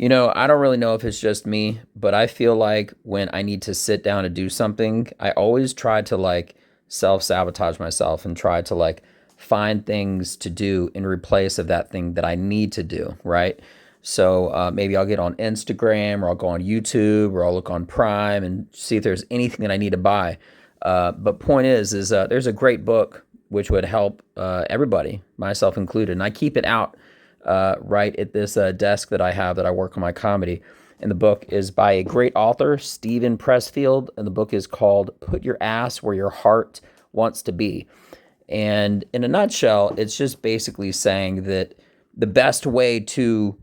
I don't really know if it's just me, but I feel like when I need to sit down and do something, I always try to like self sabotage myself and try to like find things to do in replace of that thing that I need to do, right? So maybe I'll get on Instagram or I'll go on YouTube or I'll look on Prime and see if there's anything that I need to buy. But point is there's a great book which would help everybody, myself included, and I keep it out right at this desk that I have that I work on my comedy. And the book is by a great author, Stephen Pressfield, and the book is called "Put Your Ass Where Your Heart Wants to Be." And in a nutshell, it's just basically saying that the best way to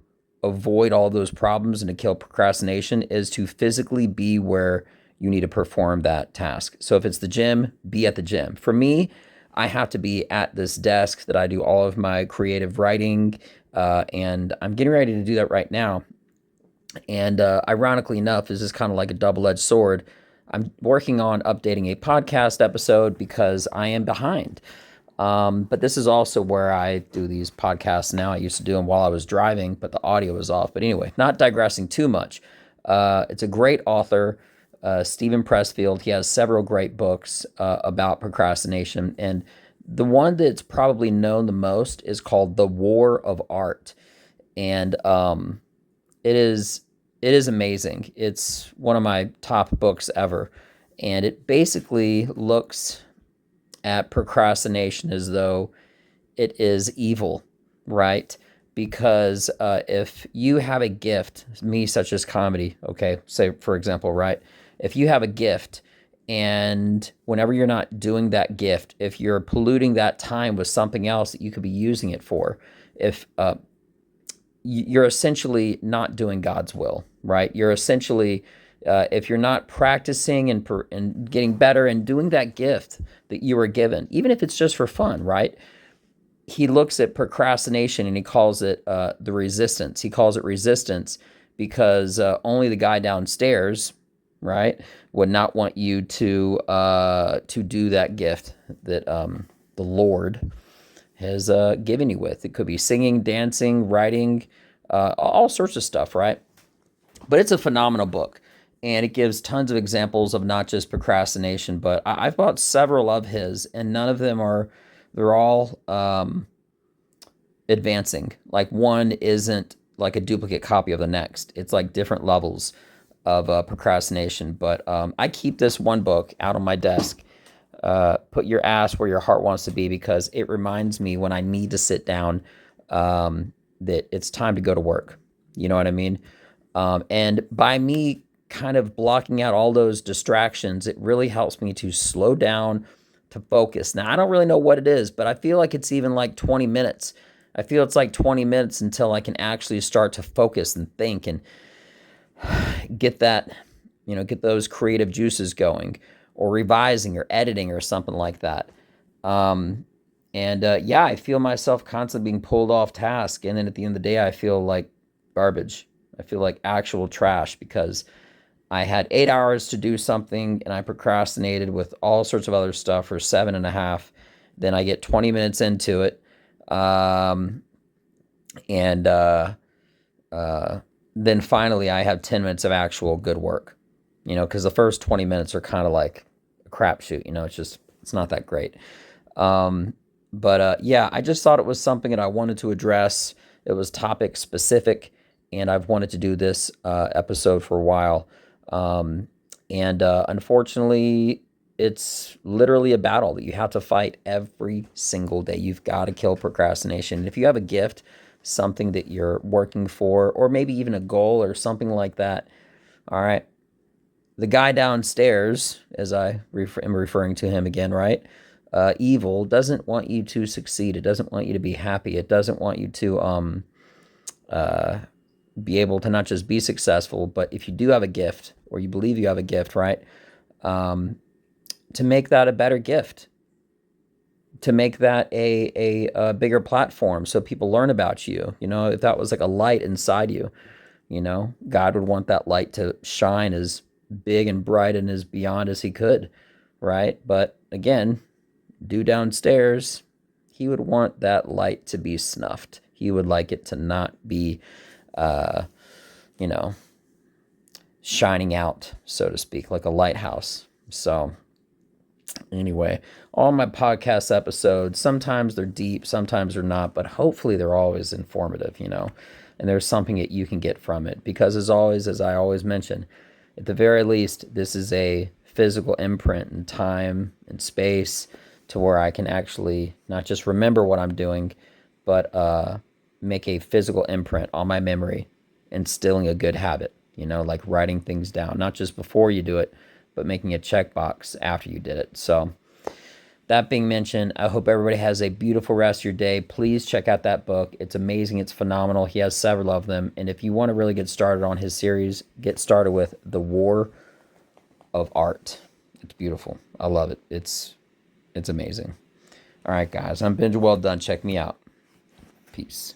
avoid all those problems and to kill procrastination is to physically be where you need to perform that task. So if it's the gym, be at the gym. For me, I have to be at this desk that I do all of my creative writing, and I'm getting ready to do that right now. And ironically enough, this is kind of like a double edged sword. I'm working on updating a podcast episode because I am behind. But this is also where I do these podcasts now. I used to do them while I was driving, but the audio was off. But anyway, not digressing too much. It's a great author, Stephen Pressfield. He has several great books about procrastination. And the one that's probably known the most is called The War of Art. And it is it is amazing. It's one of my top books ever, and it basically looks at procrastination as though it is evil, right? Because if you have a gift, me such as comedy, okay, say for example, right? If you have a gift and whenever you're not doing that gift, if you're polluting that time with something else that you could be using it for, if you're essentially not doing God's will, right? You're essentially, if you're not practicing and getting better and doing that gift that you were given, even if it's just for fun, right? He looks at procrastination and he calls it the resistance. He calls it resistance because only the guy downstairs, right, would not want you to do that gift that the Lord has given you with. It could be singing, dancing, writing, all sorts of stuff, right? But it's a phenomenal book. And it gives tons of examples of not just procrastination, but I've bought several of his, and none of them are, they're all advancing. Like one isn't like a duplicate copy of the next. It's like different levels of procrastination. But I keep this one book out on my desk, Put Your Ass Where Your Heart Wants to Be, because it reminds me when I need to sit down that it's time to go to work. You know what I mean? And by me kind of blocking out all those distractions, it really helps me to slow down, to focus. Now, I don't really know what it is, but I feel like it's even like 20 minutes. I feel it's like 20 minutes until I can actually start to focus and think and get that, get those creative juices going, or revising or editing or something like that. And yeah, I feel myself constantly being pulled off task. And then at the end of the day, I feel like garbage. I feel like actual trash because I had 8 hours to do something and I procrastinated with all sorts of other stuff for 7.5. Then I get 20 minutes into it. And then finally I have 10 minutes of actual good work, because the first 20 minutes are kind of like a crapshoot, it's not that great. But yeah, I just thought it was something that I wanted to address. It was topic specific, and I've wanted to do this episode for a while. And unfortunately, it's literally a battle that you have to fight every single day. You've got to kill procrastination. And if you have a gift, something that you're working for, or maybe even a goal or something like that, all right, the guy downstairs, as I am referring to him again, right? Evil doesn't want you to succeed. It doesn't want you to be happy. It doesn't want you to be able to not just be successful, but if you do have a gift or you believe you have a gift, right? To make that a better gift, to make that a bigger platform so people learn about you. If that was like a light inside you, God would want that light to shine as big and bright and as beyond as he could, right? But again, dude downstairs, he would want that light to be snuffed. He would like it to not be you know, shining out, so to speak, like a lighthouse. So anyway, all my podcast episodes, sometimes they're deep, sometimes they're not, but hopefully they're always informative, and there's something that you can get from it. Because as always, as I always mention, at the very least, this is a physical imprint in time and space to where I can actually not just remember what I'm doing, but make a physical imprint on my memory, instilling a good habit, like writing things down, not just before you do it, but making a checkbox after you did it. So that being mentioned, I hope everybody has a beautiful rest of your day. Please check out that book. It's amazing. It's phenomenal. He has several of them. And if you want to really get started on his series, get started with The War of Art. It's beautiful. I love it. It's amazing. All right, guys. I'm Benja Welldone. Check me out. Peace.